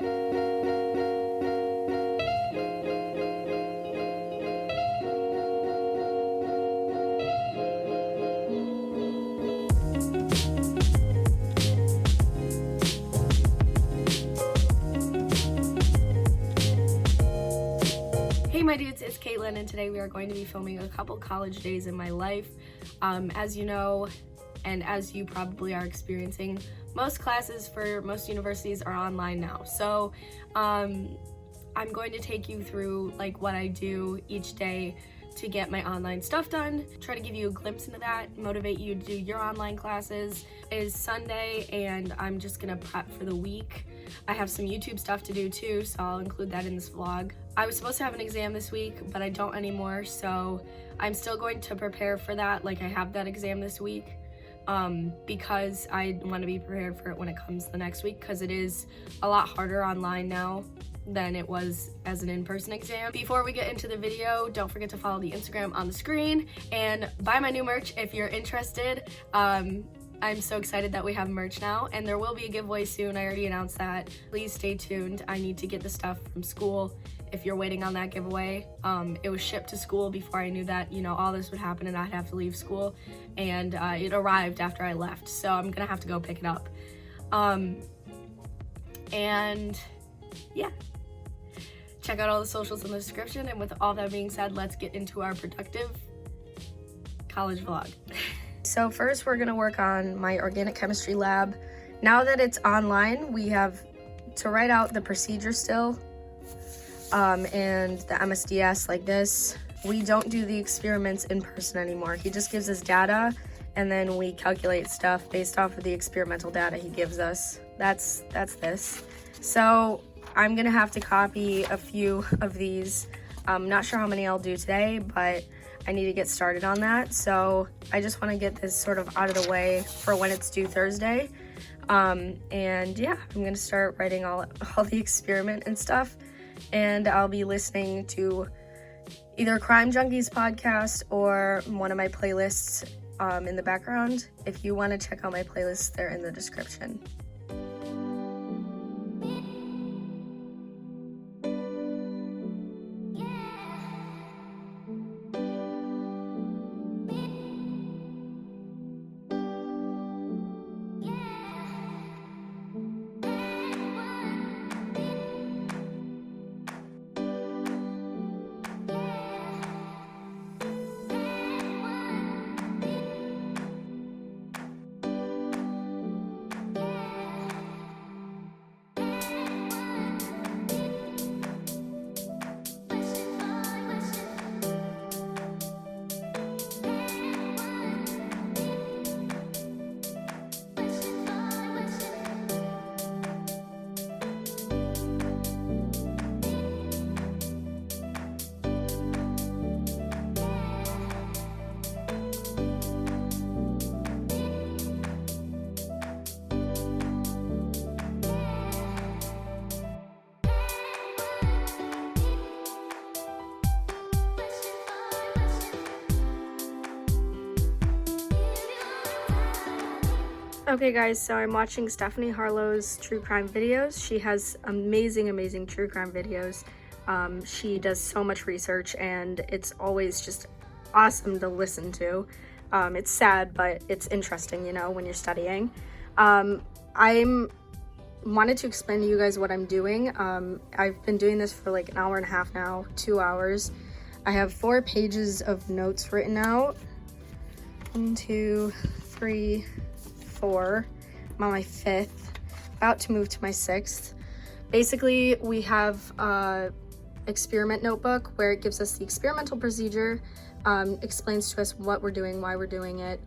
Hey my dudes, it's Caitlin, and today we are going to be filming a couple college days in my life. As you know, and as you probably are experiencing, most classes for most universities are online now. So I'm going to take you through like what I do each day to get my online stuff done, try to give you a glimpse into that, motivate you to do your online classes. It is Sunday and I'm just gonna prep for the week. I have some YouTube stuff to do too, so I'll include that in this vlog. I was supposed to have an exam this week, but I don't anymore, so I'm still going to prepare for that, like I have that exam this week, because I want to be prepared for it when it comes the next week, because it is a lot harder online now than it was as an in-person exam. Before we get into the video, don't forget to follow the Instagram on the screen and buy my new merch if you're interested. I'm so excited that we have merch now, and there will be a giveaway soon. I already announced that. Please stay tuned. I need to get the stuff from school if you're waiting on that giveaway. It was shipped to school before I knew that, you know, all this would happen and I'd have to leave school, and it arrived after I left, so I'm gonna have to go pick it up. And yeah, check out all the socials in the description, and with all that being said, let's get into our productive college vlog. So first we're gonna work on my organic chemistry lab. Now that it's online, we have to write out the procedure still, and the MSDS like this. We don't do the experiments in person anymore. He just gives us data, and then we calculate stuff based off of the experimental data he gives us. That's this. So I'm gonna have to copy a few of these. I'm not sure how many I'll do today, but I need to get started on that. So I just want to get this sort of out of the way for when it's due Thursday. And yeah, I'm gonna start writing all the experiment and stuff, and I'll be listening to either Crime Junkies podcast or one of my playlists in the background. If you want to check out my playlists, they're in the description. Okay guys, so I'm watching Stephanie Harlow's true crime videos. She has amazing true crime videos. She does so much research, and it's always just awesome to listen to. It's sad, but it's interesting, you know, when you're studying. I wanted to explain to you guys what I'm doing. I've been doing this for like an hour and a half now, 2 hours. I have 4 pages of notes written out. 1, 2, 3, 4. I'm on my 5th, about to move to my 6th. Basically, we have a experiment notebook where it gives us the experimental procedure, explains to us what we're doing, why we're doing it.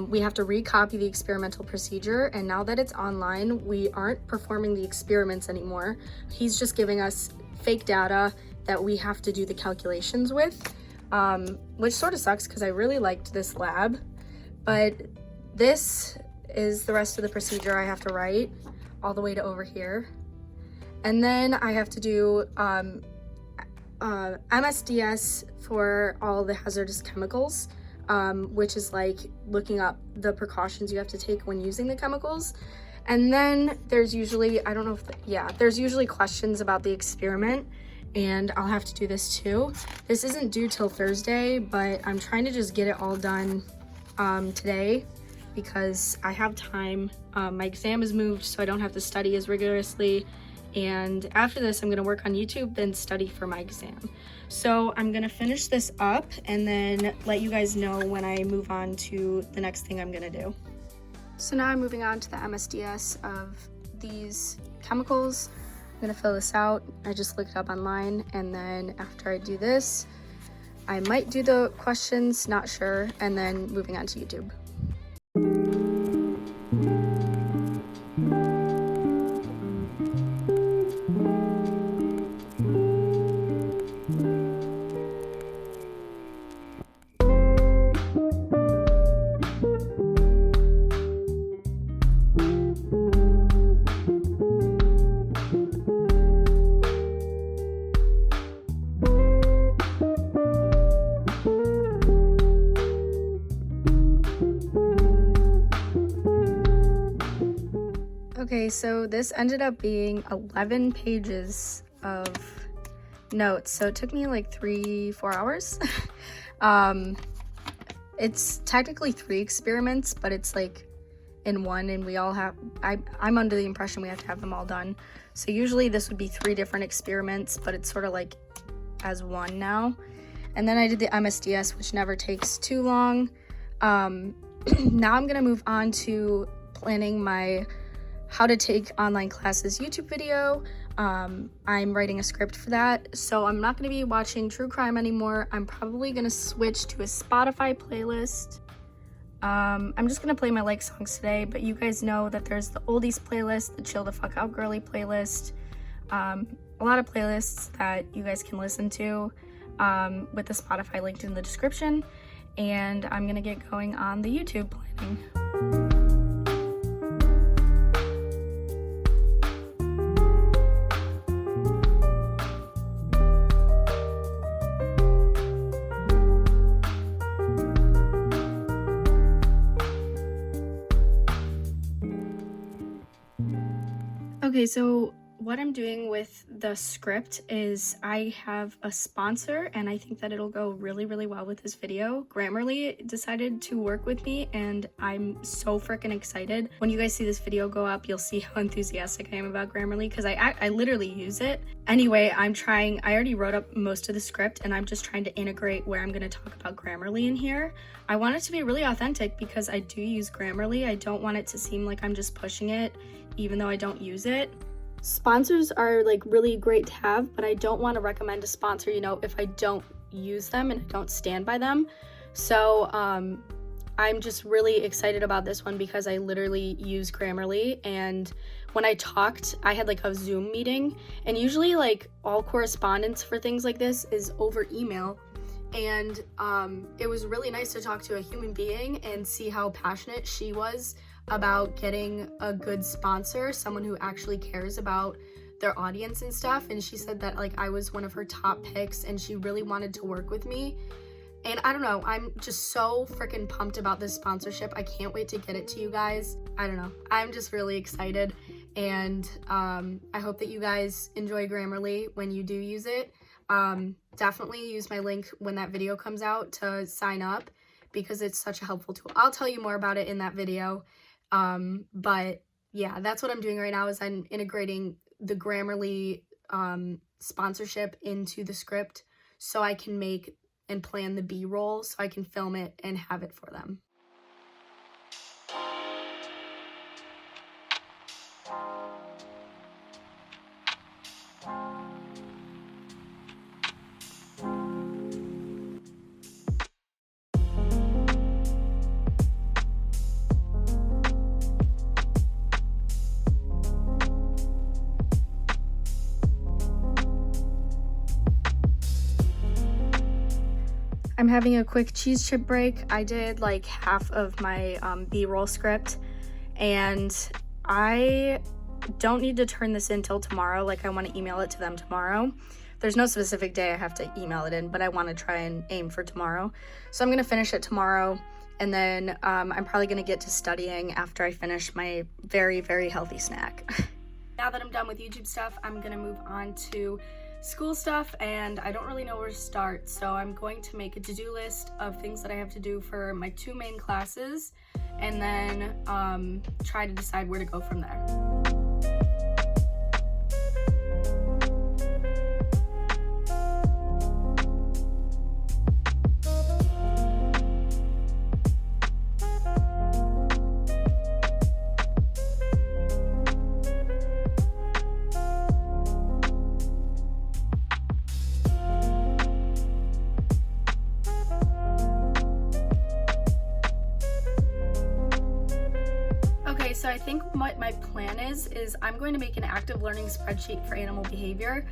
We have to recopy the experimental procedure, and now that it's online, we aren't performing the experiments anymore. He's just giving us fake data that we have to do the calculations with, which sort of sucks because I really liked this lab, but this is the rest of the procedure I have to write all the way to over here. And then I have to do MSDS for all the hazardous chemicals, which is like looking up the precautions you have to take when using the chemicals. And then there's usually, I don't know if, there's usually questions about the experiment, and I'll have to do this too. This isn't due till Thursday, but I'm trying to just get it all done today because I have time. My exam is moved, so I don't have to study as rigorously. And after this, I'm gonna work on YouTube, then study for my exam. So I'm gonna finish this up and then let you guys know when I move on to the next thing I'm gonna do. So now I'm moving on to the MSDS of these chemicals. I'm gonna fill this out. I just looked it up online, and then after I do this, I might do the questions, not sure, and then moving on to YouTube. Okay, so this ended up being 11 pages of notes, so it took me like 3-4 hours. It's technically 3 experiments, but it's like in one, and we all have, I'm under the impression we have to have them all done. So usually this would be 3 different experiments, but it's sort of like as one now. And then I did the MSDS, which never takes too long. Now I'm gonna move on to planning my how to take online classes YouTube video. I'm writing a script for that, so I'm not gonna be watching true crime anymore. I'm probably gonna switch to a Spotify playlist. I'm just gonna play my like songs today, but you guys know that there's the oldies playlist, the chill the fuck out girly playlist, a lot of playlists that you guys can listen to with the Spotify linked in the description, and I'm gonna get going on the YouTube planning. Okay, so what I'm doing with the script is I have a sponsor, and I think that it'll go really, really well with this video. Grammarly decided to work with me, and I'm so freaking excited. When you guys see this video go up, you'll see how enthusiastic I am about Grammarly, because I literally use it. Anyway, I already wrote up most of the script, and I'm just trying to integrate where I'm going to talk about Grammarly in here. I want it to be really authentic because I do use Grammarly. I don't want it to seem like I'm just pushing it, even though I don't use it. Sponsors are like really great to have, but I don't want to recommend a sponsor, you know, if I don't use them and I don't stand by them. So I'm just really excited about this one because I literally use Grammarly, and when I talked, I had like a Zoom meeting, and usually like all correspondence for things like this is over email. And it was really nice to talk to a human being and see how passionate she was about getting a good sponsor, someone who actually cares about their audience and stuff. And she said that like I was one of her top picks, and she really wanted to work with me. And I don't know, I'm just so freaking pumped about this sponsorship. I can't wait to get it to you guys. I don't know, I'm just really excited, and I hope that you guys enjoy Grammarly when you do use it. Definitely use my link when that video comes out to sign up, because it's such a helpful tool. I'll tell you more about it in that video. But yeah, that's what I'm doing right now, is I'm integrating the Grammarly sponsorship into the script so I can make and plan the B-roll, so I can film it and have it for them. I'm having a quick cheese chip break. I did like half of my B-roll script, and I don't need to turn this in till tomorrow. Like, I want to email it to them tomorrow. There's no specific day I have to email it in, but I want to try and aim for tomorrow. So I'm going to finish it tomorrow, and then I'm probably gonna get to studying after I finish my very, very healthy snack. Now that I'm done with YouTube stuff, I'm gonna move on to school stuff, and I don't really know where to start, so I'm going to make a to-do list of things that I have to do for my 2 main classes, and then try to decide where to go from there. So I think what my plan is I'm going to make an active learning spreadsheet for animal behavior.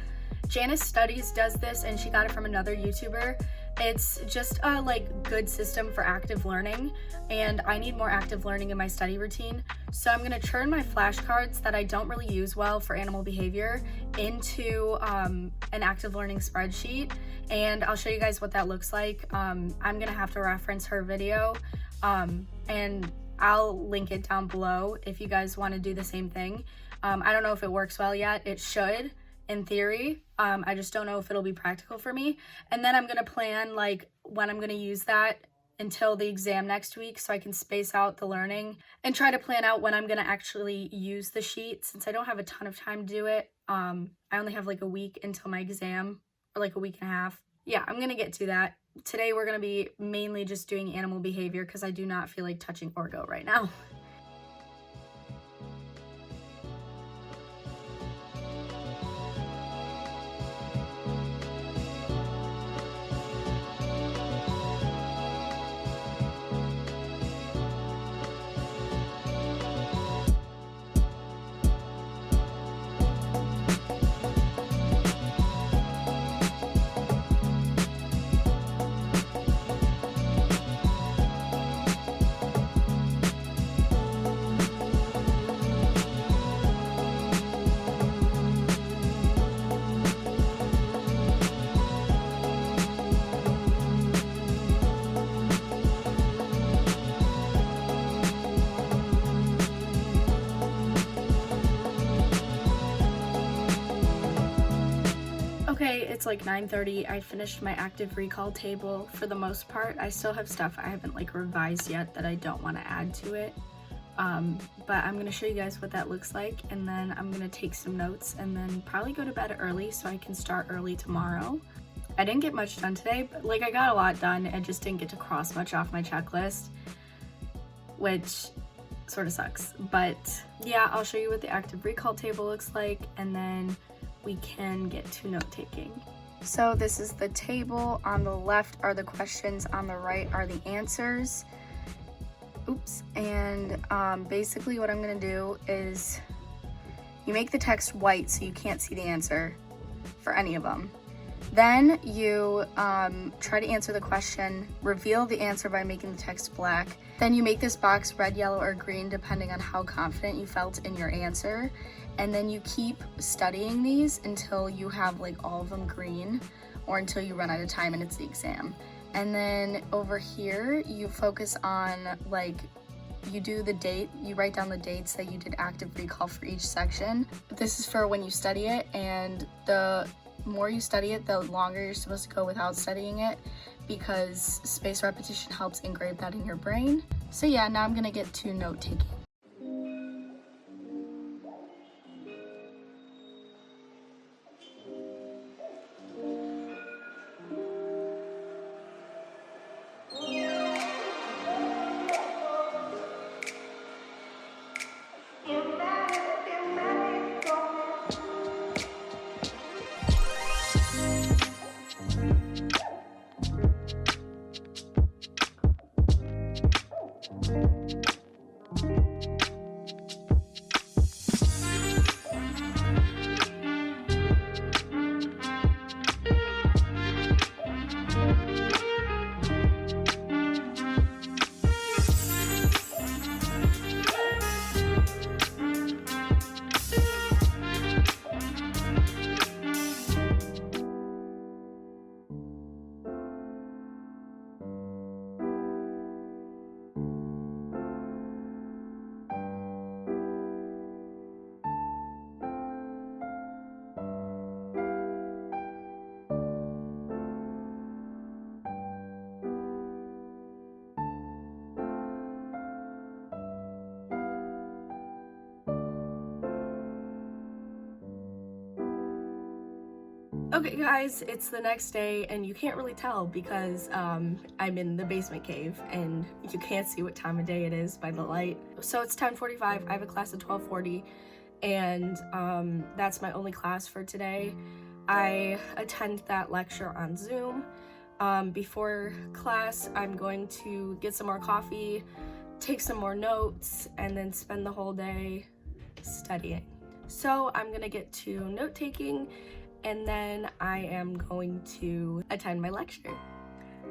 Janice Studies does this, and she got it from another YouTuber. It's just a good system for active learning, and I need more active learning in my study routine. So I'm gonna turn my flashcards that I don't really use well for animal behavior into an active learning spreadsheet, and I'll show you guys what that looks like. I'm gonna have to reference her video, and I'll link it down below if you guys want to do the same thing. I don't know if it works well yet. It should, in theory. I just don't know if it'll be practical for me. And then I'm going to plan when I'm going to use that until the exam next week, so I can space out the learning and try to plan out when I'm going to actually use the sheet, since I don't have a ton of time to do it. I only have a week until my exam, or a week and a half. Yeah, I'm going to get to that. Today we're going to be mainly just doing animal behavior because I do not feel like touching orgo right now. Okay, it's 9:30. I finished my active recall table for the most part. I still have stuff I haven't revised yet that I don't want to add to it. But I'm going to show you guys what that looks like, and then I'm going to take some notes and then probably go to bed early so I can start early tomorrow. I didn't get much done today, but I got a lot done. I just didn't get to cross much off my checklist, which sort of sucks. But yeah, I'll show you what the active recall table looks like, and then we can get to note-taking. So this is the table. On the left are the questions, on the right are the answers. Oops. And basically what I'm gonna do is you make the text white so you can't see the answer for any of them. Then you try to answer the question, reveal the answer by making the text black. Then you make this box red, yellow, or green depending on how confident you felt in your answer. And then you keep studying these until you have all of them green, or until you run out of time and it's the exam. And then over here, you focus on you do the date, you write down the dates that you did active recall for each section. This is for when you study it, and the more you study it, the longer you're supposed to go without studying it, because spaced repetition helps engrave that in your brain. So yeah, now I'm gonna get to note-taking. Okay guys, it's the next day and you can't really tell because I'm in the basement cave and you can't see what time of day it is by the light. So it's 10:45, I have a class at 12:40 and that's my only class for today. I attend that lecture on Zoom. Before class, I'm going to get some more coffee, take some more notes, and then spend the whole day studying. So I'm gonna get to note-taking and then I am going to attend my lecture.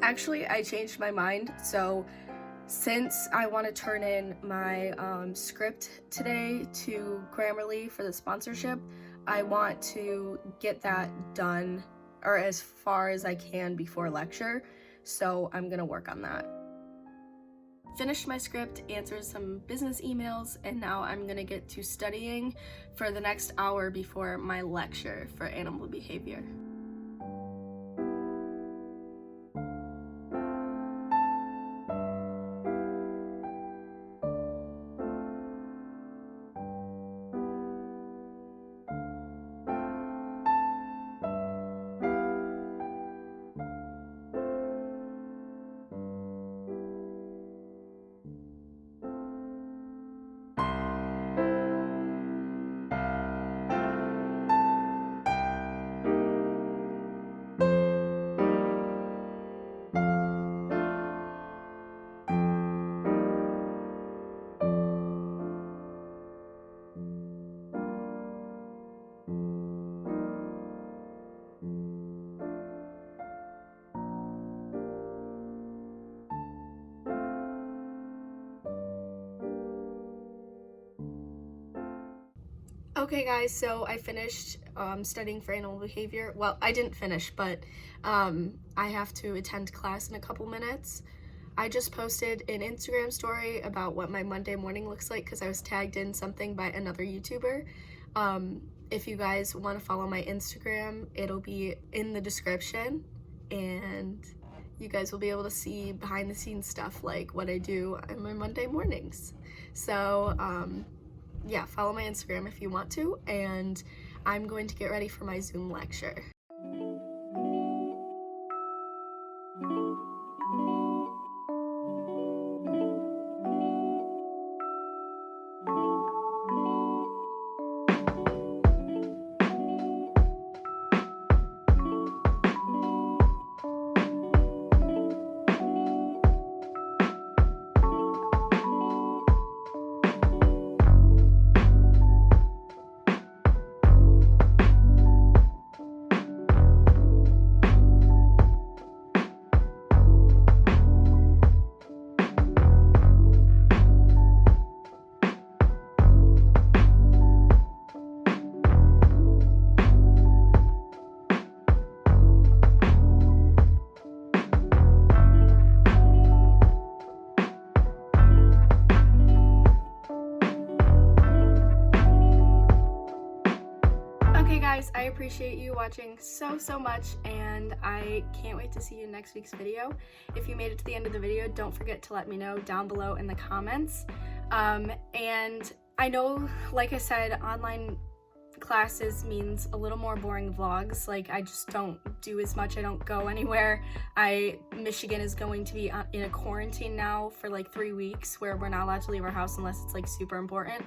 Actually, I changed my mind. So since I want to turn in my script today to Grammarly for the sponsorship, I want to get that done or as far as I can before lecture. So I'm gonna work on that. Finished my script, answered some business emails, and now I'm gonna get to studying for the next hour before my lecture for animal behavior. Okay guys, so I finished studying for animal behavior. Well, I didn't finish, but I have to attend class in a couple minutes. I just posted an Instagram story about what my Monday morning looks like because I was tagged in something by another YouTuber. If you guys want to follow my Instagram, it'll be in the description and you guys will be able to see behind the scenes stuff like what I do on my Monday mornings. So yeah, follow my Instagram if you want to, and I'm going to get ready for my Zoom lecture. Guys, I appreciate you watching so much, and I can't wait to see you in next week's video. If you made it to the end of the video, don't forget to let me know down below in the comments. And I know, like I said, online classes means a little more boring vlogs. Like, I just don't do as much. I don't go anywhere. Michigan is going to be in a quarantine now for like 3 weeks where we're not allowed to leave our house unless it's like super important.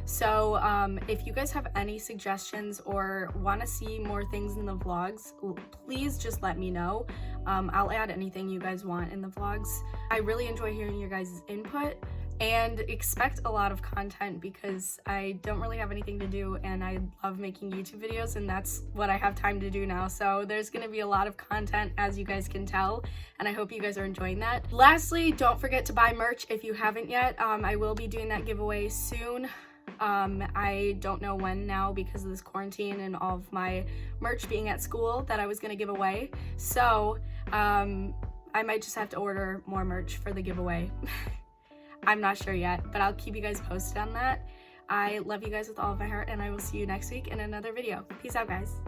So if you guys have any suggestions or want to see more things in the vlogs, please just let me know. I'll add anything you guys want in the vlogs. I really enjoy hearing your guys' input. And expect a lot of content because I don't really have anything to do and I love making YouTube videos, and that's what I have time to do now. So there's gonna be a lot of content, as you guys can tell, and I hope you guys are enjoying that. Lastly, don't forget to buy merch if you haven't yet. I will be doing that giveaway soon. I don't know when now because of this quarantine and all of my merch being at school that I was gonna give away. So I might just have to order more merch for the giveaway. I'm not sure yet, but I'll keep you guys posted on that. I love you guys with all of my heart, and I will see you next week in another video. Peace out, guys.